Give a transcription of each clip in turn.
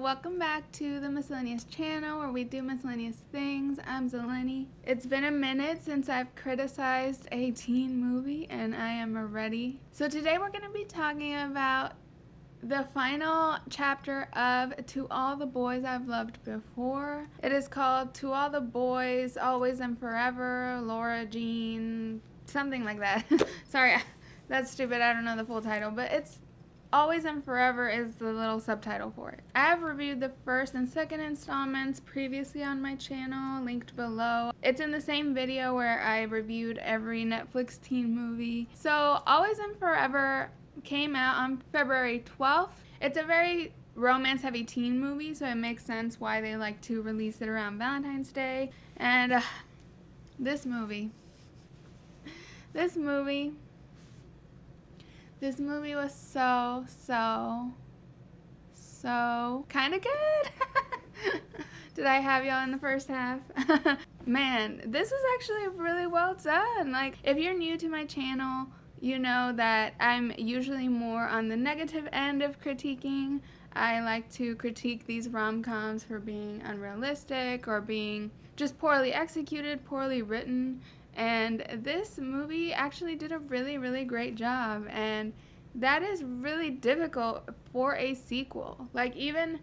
welcome back to the Miscellaneous channel where we do miscellaneous things. I'm Zeleny. It's been a minute since I've criticized a teen movie and I am ready. So today we're going to be talking about the final chapter of To All the Boys I've Loved Before. It is called To All the Boys, Always and Forever, Lara Jean, something like that. Sorry, that's stupid. I don't know the full title, but it's Always and Forever is the little subtitle for it. I have reviewed the first and second installments previously on my channel, linked below. It's in the same video where I reviewed every Netflix teen movie. So Always and Forever came out on February 12th. It's a very romance-heavy teen movie, so it makes sense why they like to release it around Valentine's Day. And this movie was so kind of good. Did I have y'all in the first half? Man, this was actually really well done. Like, if you're new to my channel, you know that I'm usually more on the negative end of critiquing. I like to critique these rom-coms for being unrealistic or being just poorly executed, poorly written. And this movie actually did a really great job, and that is really difficult for a sequel. Like, even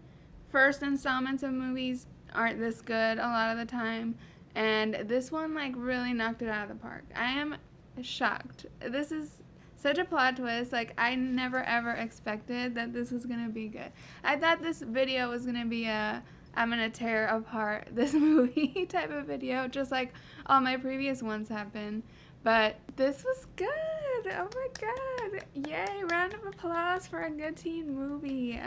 first installments of movies aren't this good a lot of the time, and this one like really knocked it out of the park. I am shocked. This is such a plot twist. Like, I never ever expected that this was gonna be good. I thought this video was gonna be a I'm gonna tear apart this movie type of video, just like all my previous ones have been. But this was good. Oh my god. Yay, round of applause for a good teen movie.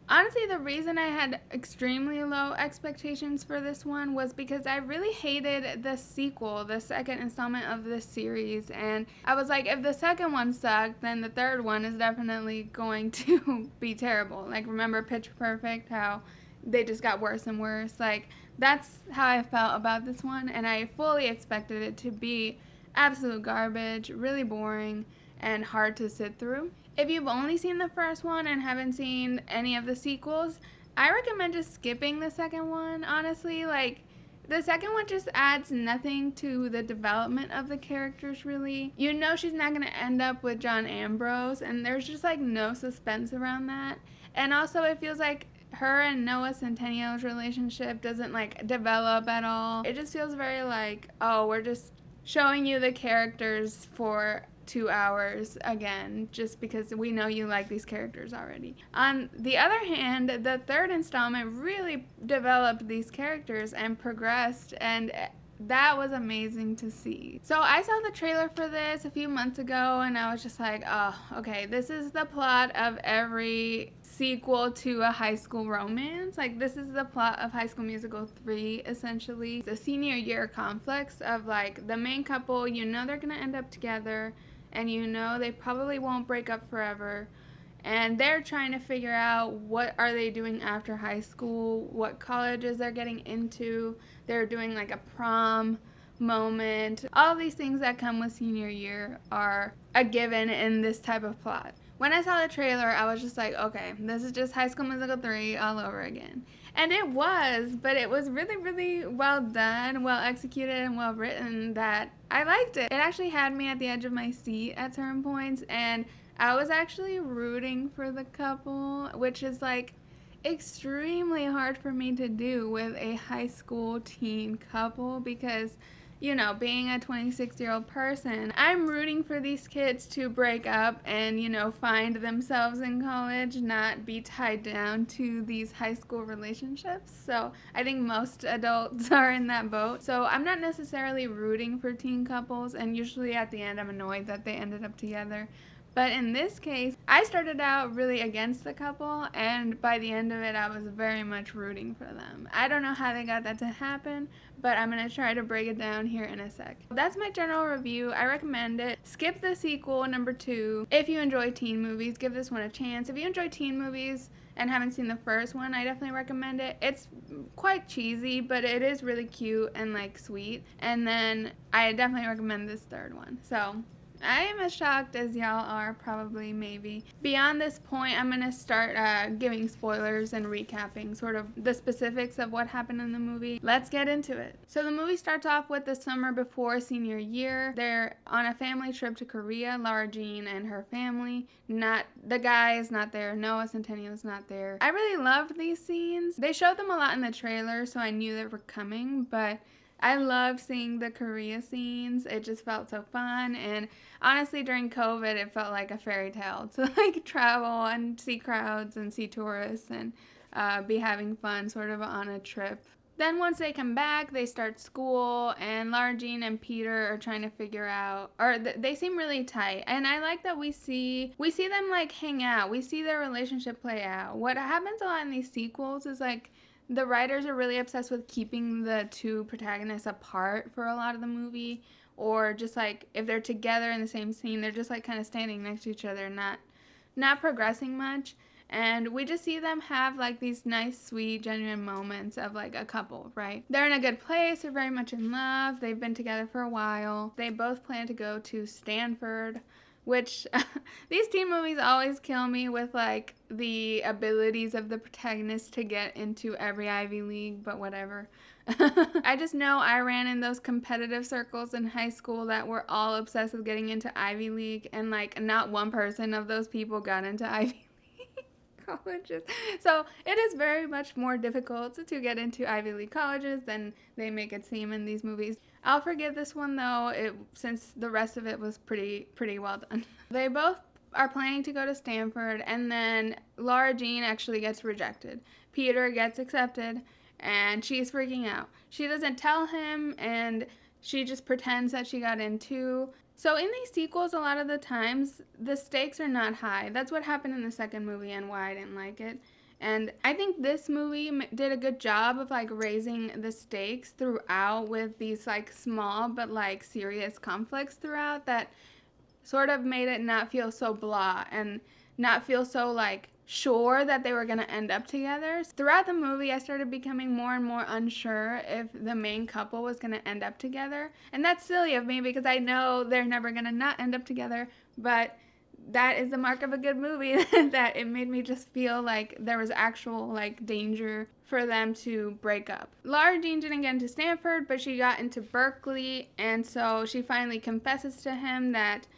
Honestly, the reason I had extremely low expectations for this one was because I really hated the sequel, the second installment of this series, and I was like, if the second one sucked, then the third one is definitely going to be terrible. Like, remember Pitch Perfect, how they just got worse and worse? Like, that's how I felt about this one, and I fully expected it to be absolute garbage, really boring, and hard to sit through. If you've only seen the first one and haven't seen any of the sequels, I recommend just skipping the second one, honestly. Like, the second one just adds nothing to the development of the characters, really. You know she's not going to end up with John Ambrose, and there's just, like, no suspense around that. And also, it feels like her and Noah Centinneo's relationship doesn't, like, develop at all. It just feels very like, oh, we're just showing you the characters for 2 hours again, just because we know you like these characters already. On the other hand, the third installment really developed these characters and progressed, and that was amazing to see. So I saw the trailer for this a few months ago, and I was just like, oh, okay, this is the plot of every sequel to a high school romance. Like, this is the plot of High School Musical 3, essentially. It's a senior year complex of, like, the main couple, you know they're gonna end up together, and you know they probably won't break up forever. And they're trying to figure out what are they doing after high school, what colleges they're getting into. They're doing like a prom moment. All these things that come with senior year are a given in this type of plot. When I saw the trailer, I was just like, okay, this is just High School Musical 3 all over again. And it was, but it was really well done, well executed, and well written that I liked it. It actually had me at the edge of my seat at certain points, and I was actually rooting for the couple, which is like extremely hard for me to do with a high school teen couple because, you know, being a 26-year-old person, I'm rooting for these kids to break up and, you know, find themselves in college, not be tied down to these high school relationships. So I think most adults are in that boat. So I'm not necessarily rooting for teen couples, and usually at the end I'm annoyed that they ended up together. But in this case, I started out really against the couple, and by the end of it, I was very much rooting for them. I don't know how they got that to happen, but I'm going to try to break it down here in a sec. That's my general review. I recommend it. Skip the sequel, number 2. If you enjoy teen movies, give this one a chance. If you enjoy teen movies and haven't seen the first one, I definitely recommend it. It's quite cheesy, but it is really cute and, like, sweet. And then I definitely recommend this third one. So I am as shocked as y'all are, probably, maybe. Beyond this point, I'm going to start giving spoilers and recapping sort of the specifics of what happened in the movie. Let's get into it. So the movie starts off with the summer before senior year. They're on a family trip to Korea, Lara Jean and her family. The guy is not there. Noah Centennial's not there. I really loved these scenes. They showed them a lot in the trailer, so I knew they were coming, but I loved seeing the Korea scenes. It just felt so fun, and honestly, during COVID, it felt like a fairy tale to like travel and see crowds and see tourists and be having fun sort of on a trip. Then once they come back, they start school, and Lara Jean and Peter are trying to figure out, or they seem really tight. And I like that we see them like hang out. We see their relationship play out. What happens a lot in these sequels is like the writers are really obsessed with keeping the two protagonists apart for a lot of the movie, or just like if they're together in the same scene, they're just like kind of standing next to each other, not progressing much. And we just see them have like these nice, sweet, genuine moments of like a couple, right? They're in a good place. They're very much in love. They've been together for a while. They both plan to go to Stanford, which these teen movies always kill me with like the abilities of the protagonist to get into every Ivy League, but whatever. I just know I ran in those competitive circles in high school that were all obsessed with getting into Ivy League, and like not one person of those people got into Ivy colleges. So it is very much more difficult to get into Ivy League colleges than they make it seem in these movies. I'll forgive this one though, since the rest of it was pretty well done. They both are planning to go to Stanford, and then Lara Jean actually gets rejected. Peter gets accepted, and she's freaking out. She doesn't tell him, and she just pretends that she got in too. So in these sequels, a lot of the times, the stakes are not high. That's what happened in the second movie and why I didn't like it. And I think this movie did a good job of like raising the stakes throughout with these like small but like serious conflicts throughout that sort of made it not feel so blah and not feel so like sure that they were going to end up together. Throughout the movie, I started becoming more and more unsure if the main couple was going to end up together. And that's silly of me because I know they're never going to not end up together, but that is the mark of a good movie, that it made me just feel like there was actual like danger for them to break up. Lara Jean didn't get into Stanford, but she got into Berkeley, and so she finally confesses to him that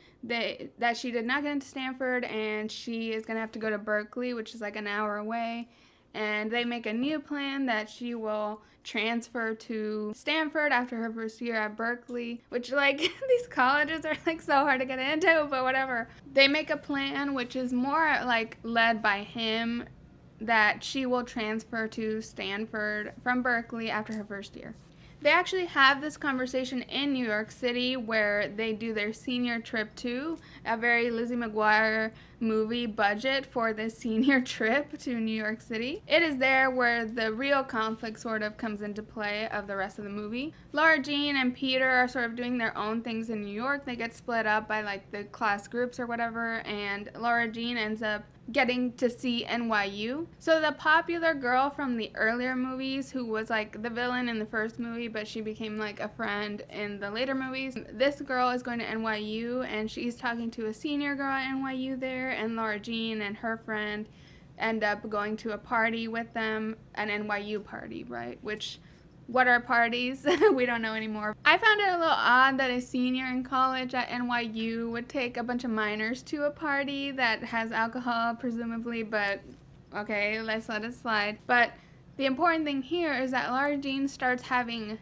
she did not get into Stanford, and she is going to have to go to Berkeley, which is like an hour away. And they make a new plan that she will transfer to Stanford after her first year at Berkeley, which like these colleges are like so hard to get into, but whatever. They make a plan which is more like led by him, that she will transfer to Stanford from Berkeley after her first year. They actually have this conversation in New York City where they do their senior trip too, a very Lizzie McGuire movie budget for this senior trip to New York City. It is there where the real conflict sort of comes into play of the rest of the movie. Lara Jean and Peter are sort of doing their own things in New York. They get split up by like the class groups or whatever, and Lara Jean ends up getting to see NYU. So the popular girl from the earlier movies, who was like the villain in the first movie, but she became like a friend in the later movies, this girl is going to NYU, and she's talking to a senior girl at NYU there, and Lara Jean and her friend end up going to a party with them, an NYU party, right? Which, what are parties? We don't know anymore. I found it a little odd that a senior in college at NYU would take a bunch of minors to a party that has alcohol, presumably, but okay, let's let it slide. But the important thing here is that Lara Jean starts having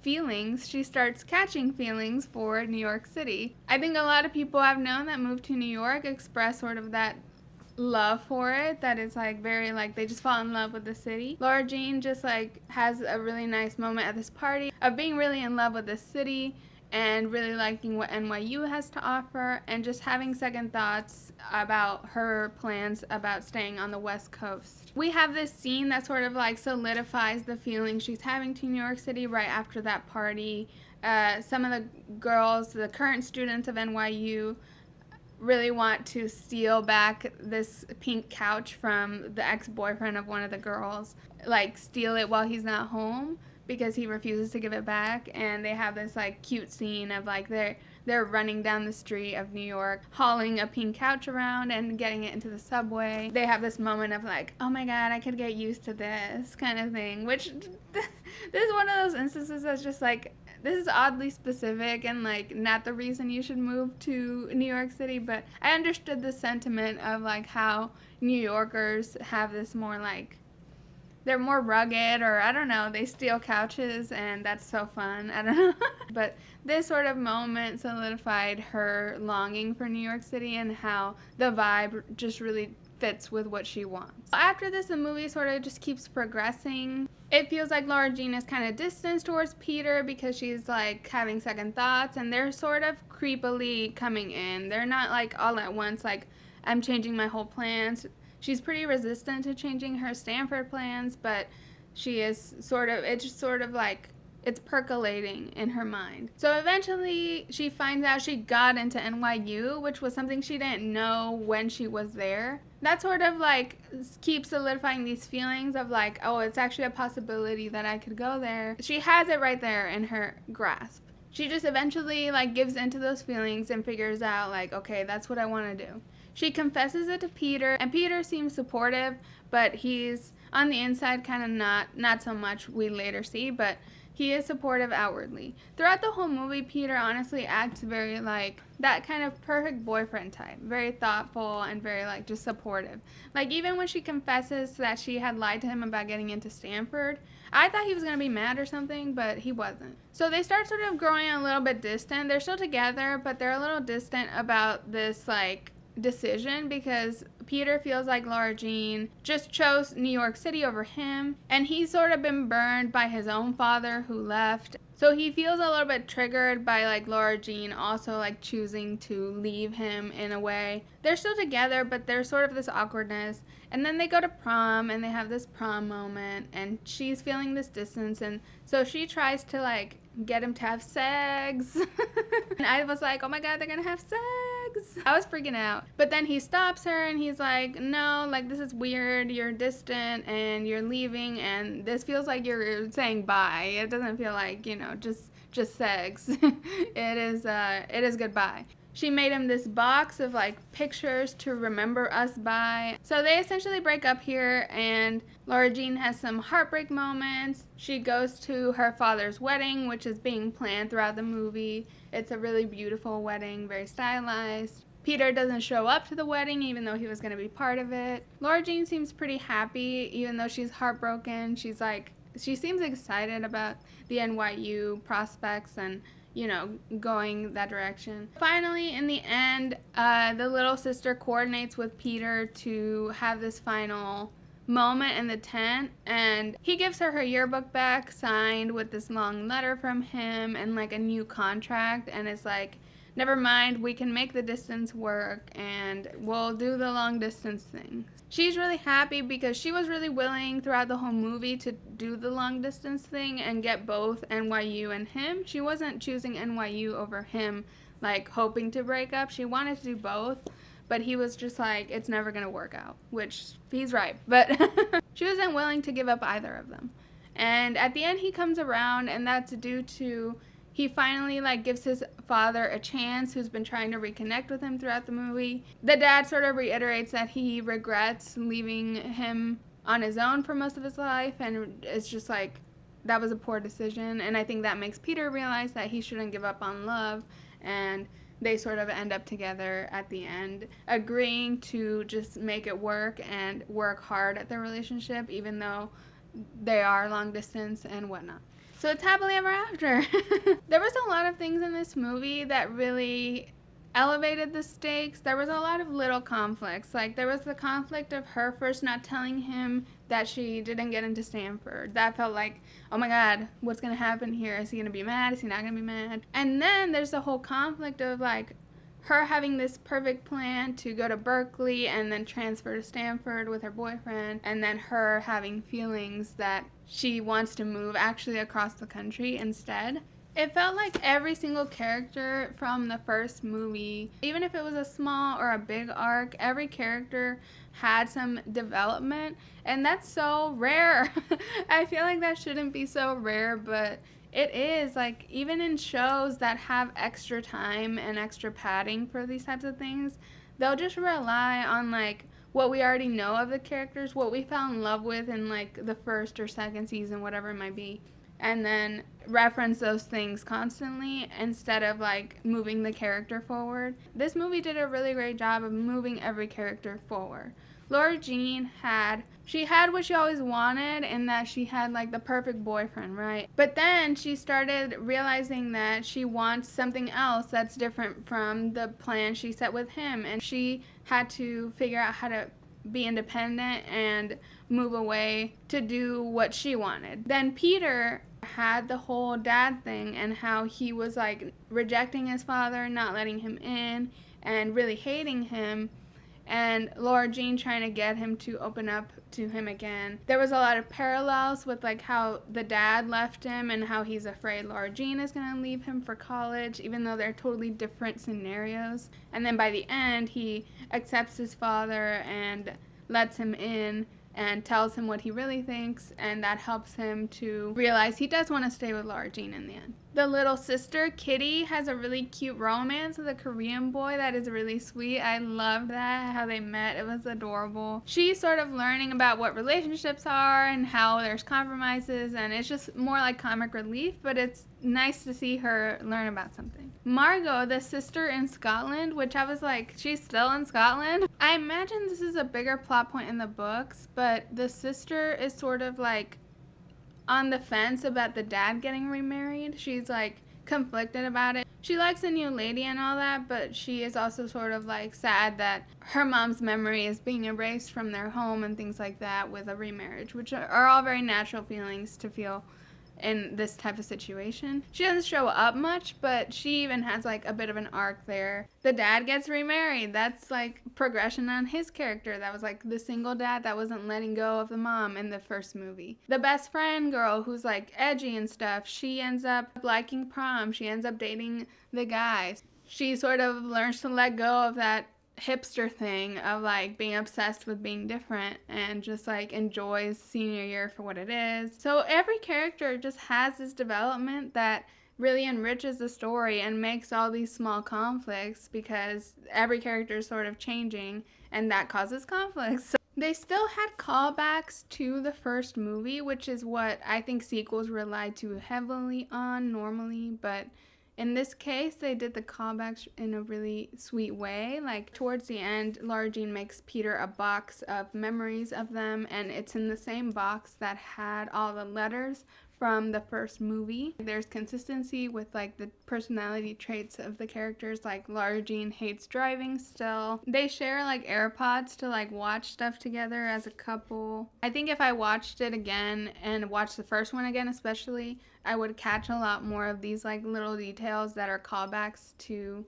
feelings. She starts catching feelings for New York City. I think a lot of people I've known that moved to New York express sort of that love for it, that is like very like they just fall in love with the city. Lara Jean just like has a really nice moment at this party of being really in love with the city and really liking what NYU has to offer, and just having second thoughts about her plans about staying on the West Coast. We have this scene that sort of like solidifies the feeling she's having to New York City right after that party. Some of the girls, the current students of NYU, really want to steal back this pink couch from the ex-boyfriend of one of the girls, like steal it while he's not home because he refuses to give it back. And they have this like cute scene of like they're they're running down the street of New York, hauling a pink couch around and getting it into the subway. They have this moment of like, oh my god, I could get used to this kind of thing, which this is one of those instances that's just like, this is oddly specific and like not the reason you should move to New York City, but I understood the sentiment of like how New Yorkers have this more like, they're more rugged, or I don't know, they steal couches and that's so fun. I don't know. But this sort of moment solidified her longing for New York City and how the vibe just really fits with what she wants. After this, the movie sort of just keeps progressing. It feels like Lara Jean is kind of distanced towards Peter because she's like having second thoughts, and they're sort of creepily coming in. They're not like all at once like, I'm changing my whole plans. She's pretty resistant to changing her Stanford plans, but she is sort of, it's just sort of like, it's percolating in her mind. So eventually she finds out she got into NYU, which was something she didn't know when she was there. That sort of like keeps solidifying these feelings of like, oh, it's actually a possibility that I could go there. She has it right there in her grasp. She just eventually like gives into those feelings and figures out like, okay, that's what I want to do. She confesses it to Peter, and Peter seems supportive, but he's on the inside kind of not so much, we later see, but he is supportive outwardly. Throughout the whole movie, Peter honestly acts very like that kind of perfect boyfriend type. Very thoughtful and very like just supportive. Like even when she confesses that she had lied to him about getting into Stanford, I thought he was going to be mad or something, but he wasn't. So they start sort of growing a little bit distant. They're still together, but they're a little distant about this like decision because Peter feels like Lara Jean just chose New York City over him, and he's sort of been burned by his own father who left. So he feels a little bit triggered by like Lara Jean also like choosing to leave him in a way. They're still together, but there's sort of this awkwardness. And then they go to prom and they have this prom moment, and she's feeling this distance, and so she tries to like get him to have sex. And I was like, oh my god, they're gonna have sex. I was freaking out. But then he stops her and he's like, no, like this is weird, you're distant and you're leaving, and this feels like you're saying bye. It doesn't feel like, you know, just sex. It is goodbye. She made him this box of like pictures to remember us by. So they essentially break up here, and Lara Jean has some heartbreak moments. She goes to her father's wedding, which is being planned throughout the movie. It's a really beautiful wedding, very stylized. Peter doesn't show up to the wedding even though he was going to be part of it. Lara Jean seems pretty happy even though she's heartbroken. She seems excited about the NYU prospects and, you know, going that direction. Finally, in the end, the little sister coordinates with Peter to have this final moment in the tent, and he gives her yearbook back signed with this long letter from him and like a new contract, and it's like, never mind, we can make the distance work and we'll do the long distance thing. She's really happy because she was really willing throughout the whole movie to do the long distance thing and get both NYU and him. She wasn't choosing NYU over him, like hoping to break up. She wanted to do both, but he was just like, it's never going to work out, which he's right. But she wasn't willing to give up either of them. And at the end, he comes around, and that's due to he finally like gives his father a chance, who's been trying to reconnect with him throughout the movie. The dad sort of reiterates that he regrets leaving him on his own for most of his life, and it's just like, that was a poor decision. And I think that makes Peter realize that he shouldn't give up on love, and they sort of end up together at the end, agreeing to just make it work and work hard at their relationship, even though they are long distance and whatnot. So it's happily ever after. There was a lot of things in this movie that really elevated the stakes. There was a lot of little conflicts. Like there was the conflict of her first not telling him that she didn't get into Stanford. That felt like, oh my god, what's going to happen here? Is he going to be mad? Is he not going to be mad? And then there's the whole conflict of like her having this perfect plan to go to Berkeley and then transfer to Stanford with her boyfriend, and then her having feelings that she wants to move actually across the country instead. It felt like every single character from the first movie, even if it was a small or a big arc, every character had some development, and that's so rare. I feel like that shouldn't be so rare, but It is, like, even in shows that have extra time and extra padding for these types of things, they'll just rely on, like, what we already know of the characters, what we fell in love with in, like, the first or second season, whatever it might be, and then reference those things constantly instead of, like, moving the character forward. This movie did a really great job of moving every character forward. Lara Jean had what she always wanted, in that she had, like, the perfect boyfriend, right? But then she started realizing that she wants something else that's different from the plan she set with him, and she had to figure out how to be independent and move away to do what she wanted. Then Peter had the whole dad thing, and how he was, like, rejecting his father, not letting him in, and really hating him, and Lara Jean trying to get him to open up to him again. There was a lot of parallels with, like, how the dad left him and how he's afraid Lara Jean is going to leave him for college, even though they're totally different scenarios. And then by the end, he accepts his father and lets him in and tells him what he really thinks, and that helps him to realize he does want to stay with Lara Jean in the end. The little sister, Kitty, has a really cute romance with a Korean boy that is really sweet. I love that, how they met. It was adorable. She's sort of learning about what relationships are and how there's compromises, and it's just more like comic relief, but it's nice to see her learn about something. Margot, the sister in Scotland, which I was like, she's still in Scotland? I imagine this is a bigger plot point in the books, but the sister is sort of like on the fence about the dad getting remarried. She's like conflicted about it. She likes a new lady and all that, but she is also sort of like sad that her mom's memory is being erased from their home and things like that with a remarriage, which are all very natural feelings to feel in this type of situation. She doesn't show up much, but she even has like a bit of an arc there. The dad gets remarried. That's like progression on his character. That was like the single dad that wasn't letting go of the mom in the first movie. The best friend girl who's like edgy and stuff, she ends up liking prom. She ends up dating the guy. She sort of learns to let go of that hipster thing of like being obsessed with being different and just like enjoys senior year for what it is. So every character just has this development that really enriches the story and makes all these small conflicts, because every character is sort of changing and that causes conflicts. So they still had callbacks to the first movie, which is what I think sequels rely too heavily on normally, but in this case, they did the callbacks in a really sweet way. Like, towards the end, Lara Jean makes Peter a box of memories of them, and it's in the same box that had all the letters from the first movie. There's consistency with, like, the personality traits of the characters. Like, Lara Jean hates driving still. They share, like, AirPods to, like, watch stuff together as a couple. I think if I watched it again and watched the first one again especially, I would catch a lot more of these, like, little details that are callbacks to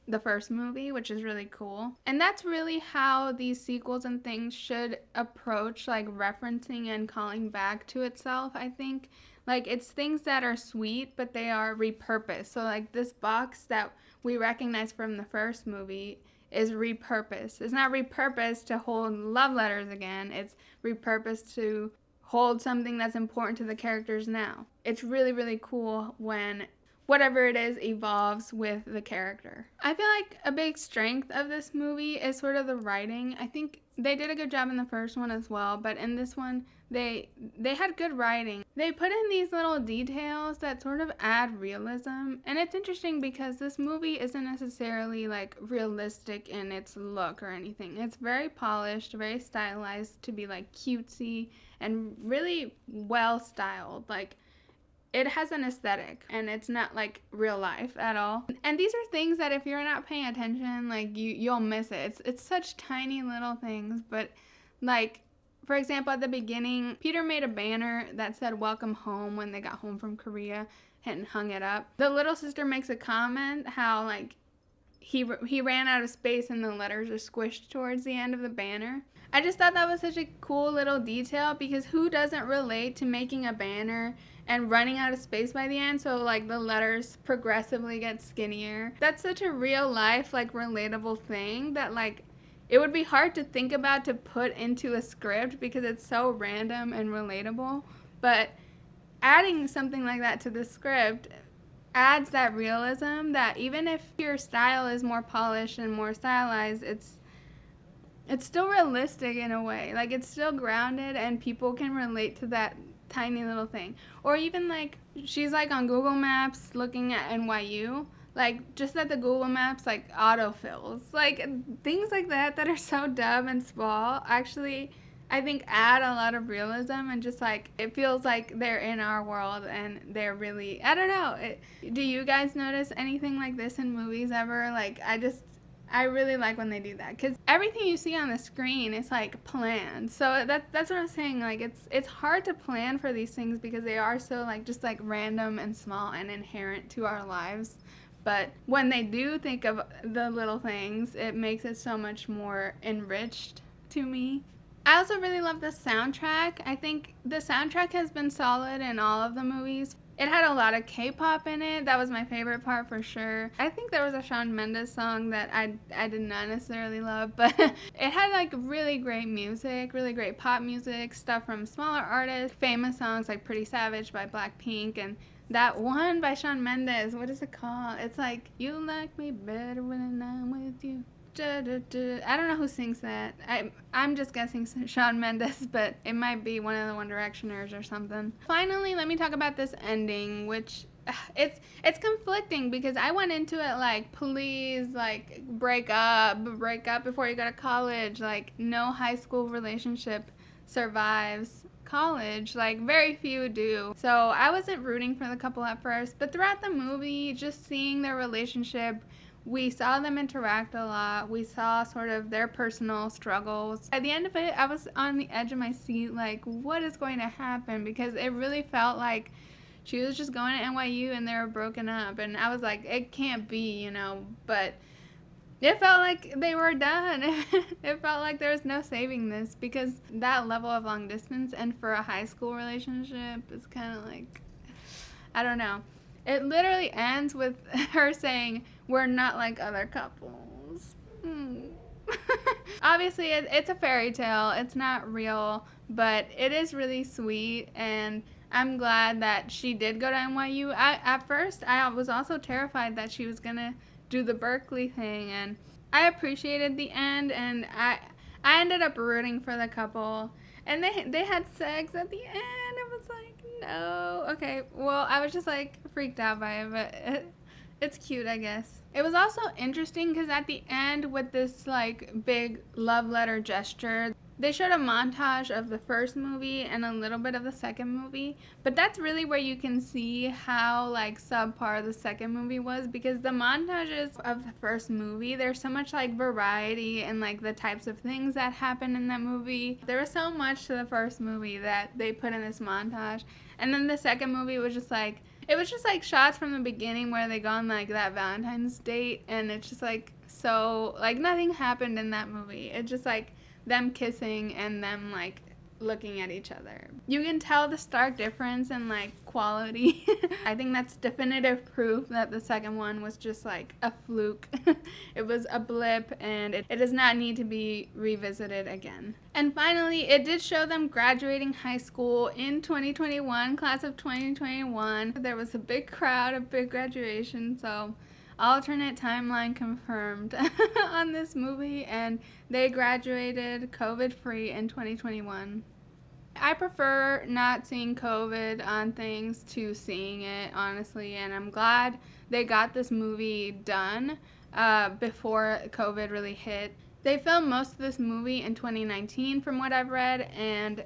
the first movie, which is really cool. And that's really how these sequels and things should approach, like, referencing and calling back to itself, I think. Like, it's things that are sweet, but they are repurposed. So, like, this box that we recognize from the first movie is repurposed. It's not repurposed to hold love letters again. It's repurposed to hold something that's important to the characters now. It's really, really cool when whatever it is evolves with the character. I feel like a big strength of this movie is sort of the writing. I think they did a good job in the first one as well, but in this one, they had good writing. They put in these little details that sort of add realism, and it's interesting because this movie isn't necessarily like realistic in its look or anything. It's very polished, very stylized to be like cutesy and really well styled. Like, it has an aesthetic, and it's not like real life at all. And these are things that if you're not paying attention, like you'll miss it. It's such tiny little things, but like, for example, at the beginning, Peter made a banner that said "Welcome Home" when they got home from Korea and hung it up. The little sister makes a comment how like he ran out of space and the letters are squished towards the end of the banner. I just thought that was such a cool little detail, because who doesn't relate to making a banner and running out of space by the end, so like the letters progressively get skinnier? That's such a real life, like, relatable thing that like it would be hard to think about to put into a script because it's so random and relatable. But adding something like that to the script adds that realism that even if your style is more polished and more stylized, it's still realistic in a way. Like, it's still grounded and people can relate to that tiny little thing. Or even like she's like on Google Maps looking at NYU, like just that the Google Maps like autofills, like things like that are so dumb and small actually I think add a lot of realism, and just like it feels like they're in our world and they're really, I don't know. Do you guys notice anything like this in movies ever? Like, I really like when they do that, because everything you see on the screen is like planned. So that's what I'm saying. Like, it's hard to plan for these things because they are so like just like random and small and inherent to our lives. But when they do think of the little things, it makes it so much more enriched to me. I also really love the soundtrack. I think the soundtrack has been solid in all of the movies. It had a lot of K-pop in it. That was my favorite part for sure. I think there was a Shawn Mendes song that I did not necessarily love, but it had like really great music, really great pop music, stuff from smaller artists, famous songs like Pretty Savage by Blackpink, and that one by Shawn Mendes, what is it called? It's like, you like me better when I'm with you. I don't know who sings that. I'm just guessing Shawn Mendes, but it might be one of the One Directioners or something. Finally, let me talk about this ending, which it's conflicting because I went into it like, please, like, break up before you go to college. Like, no high school relationship survives college. Like, very few do. So I wasn't rooting for the couple at first, but throughout the movie, just seeing their relationship, we saw them interact a lot. We saw sort of their personal struggles. At the end of it, I was on the edge of my seat, like, what is going to happen? Because it really felt like she was just going to NYU and they were broken up. And I was like, it can't be, you know. But it felt like they were done. It felt like there was no saving this, because that level of long distance and for a high school relationship is kind of like, I don't know. It literally ends with her saying, we're not like other couples. Obviously, it's a fairy tale. It's not real, but it is really sweet, and I'm glad that she did go to NYU. At first, I was also terrified that she was going to do the Berkeley thing, and I appreciated the end, and I ended up rooting for the couple, and they had sex at the end. I was like, no. Okay, well, I was just like freaked out by it, but it's cute, I guess. It was also interesting because at the end, with this like big love letter gesture, they showed a montage of the first movie and a little bit of the second movie, but that's really where you can see how like subpar the second movie was, because the montages of the first movie, there's so much like variety and like the types of things that happen in that movie. There was so much to the first movie that they put in this montage, and then the second movie was just like, it was just like shots from the beginning where they go on like that Valentine's date, and it's just like, so like nothing happened in that movie. It's just like them kissing and them like looking at each other. You can tell the stark difference in like quality. I think that's definitive proof that the second one was just like a fluke. It was a blip, and it does not need to be revisited again. And finally, it did show them graduating high school in 2021, class of 2021. There was a big crowd, a big graduation, so alternate timeline confirmed on this movie, and they graduated COVID-free in 2021. I prefer not seeing COVID on things to seeing it, honestly, and I'm glad they got this movie done before COVID really hit. They filmed most of this movie in 2019 from what I've read, and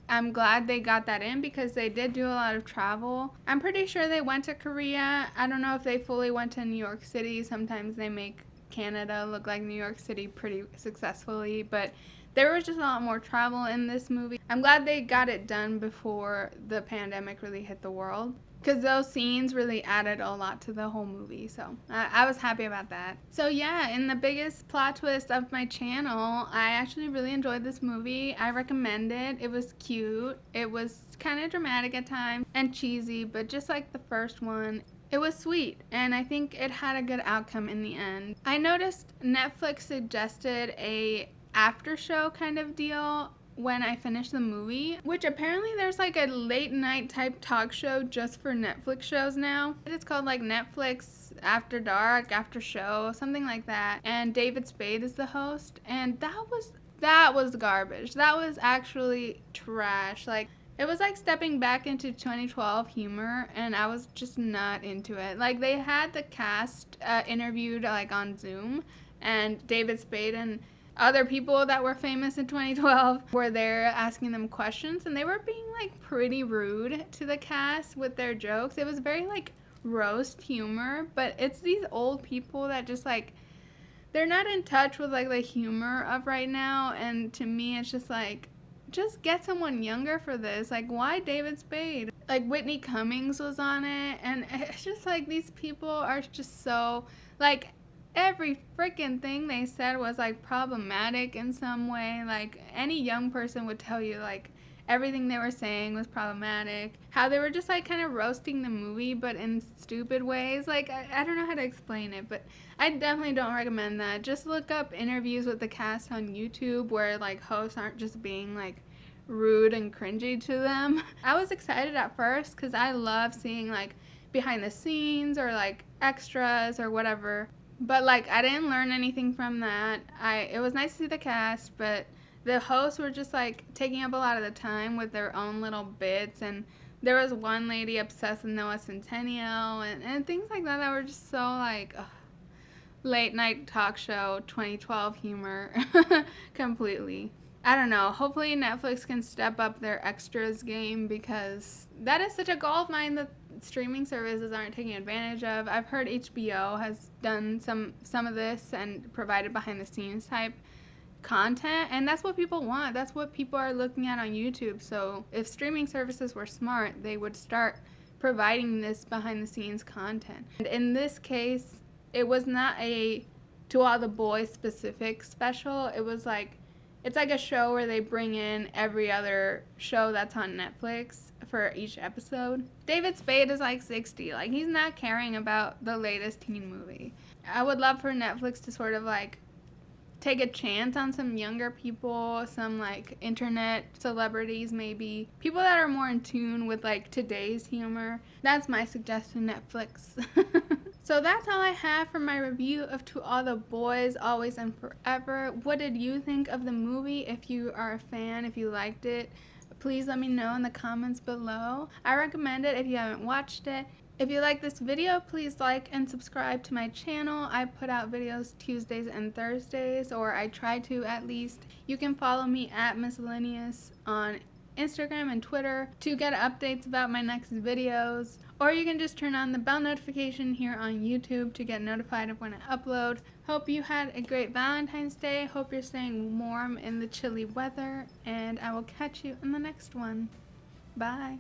I'm glad they got that in because they did do a lot of travel. I'm pretty sure they went to Korea. I don't know if they fully went to New York City. Sometimes they make Canada look like New York City pretty successfully, but there was just a lot more travel in this movie. I'm glad they got it done before the pandemic really hit the world, because those scenes really added a lot to the whole movie, so I was happy about that. So yeah, in the biggest plot twist of my channel, I actually really enjoyed this movie. I recommend it. It was cute. It was kind of dramatic at times and cheesy, but just like the first one, it was sweet, and I think it had a good outcome in the end. I noticed Netflix suggested a after show kind of deal when I finished the movie, which apparently there's like a late night type talk show just for Netflix shows now. It's called like Netflix After Dark, After Show, something like that. And David Spade is the host, and that was garbage. That was actually trash. Like, it was like stepping back into 2012 humor, and I was just not into it. Like, they had the cast interviewed like on Zoom, and David Spade and other people that were famous in 2012 were there asking them questions, and they were being like pretty rude to the cast with their jokes. It was very like roast humor, but it's these old people that just like, they're not in touch with like the humor of right now, and to me it's just like, just get someone younger for this. Like, why David Spade? Like, Whitney Cummings was on it, and it's just like, these people are just so like, every freaking thing they said was like problematic in some way. Like, any young person would tell you like everything they were saying was problematic. How they were just like kind of roasting the movie, but in stupid ways. Like, I don't know how to explain it, but I definitely don't recommend that. Just look up interviews with the cast on YouTube where like hosts aren't just being like rude and cringy to them. I was excited at first because I love seeing like behind the scenes or like extras or whatever. But like, I didn't learn anything from that. It was nice to see the cast, but the hosts were just like taking up a lot of the time with their own little bits, and there was one lady obsessed with Noah Centennial and things like that that were just so like late night talk show 2012 humor completely. I don't know. Hopefully Netflix can step up their extras game, because that is such a goal of mine that streaming services aren't taking advantage of. I've heard HBO has done some of this and provided behind the scenes type content, and that's what people want. That's what people are looking at on YouTube. So if streaming services were smart, they would start providing this behind the scenes content. And in this case, it was not a To All the Boys specific special. It was like, it's like a show where they bring in every other show that's on Netflix for each episode. David Spade is like 60. Like, he's not caring about the latest teen movie. I would love for Netflix to sort of like take a chance on some younger people, some like internet celebrities maybe. People that are more in tune with like today's humor. That's my suggestion, Netflix. So that's all I have for my review of To All the Boys, Always and Forever. What did you think of the movie? If you are a fan, if you liked it, please let me know in the comments below. I recommend it if you haven't watched it. If you like this video, please like and subscribe to my channel. I put out videos Tuesdays and Thursdays, or I try to at least. You can follow me at Miscellaneous on Instagram and Twitter to get updates about my next videos, or you can just turn on the bell notification here on YouTube to get notified of when I upload. Hope you had a great Valentine's Day. Hope you're staying warm in the chilly weather, and I will catch you in the next one. Bye.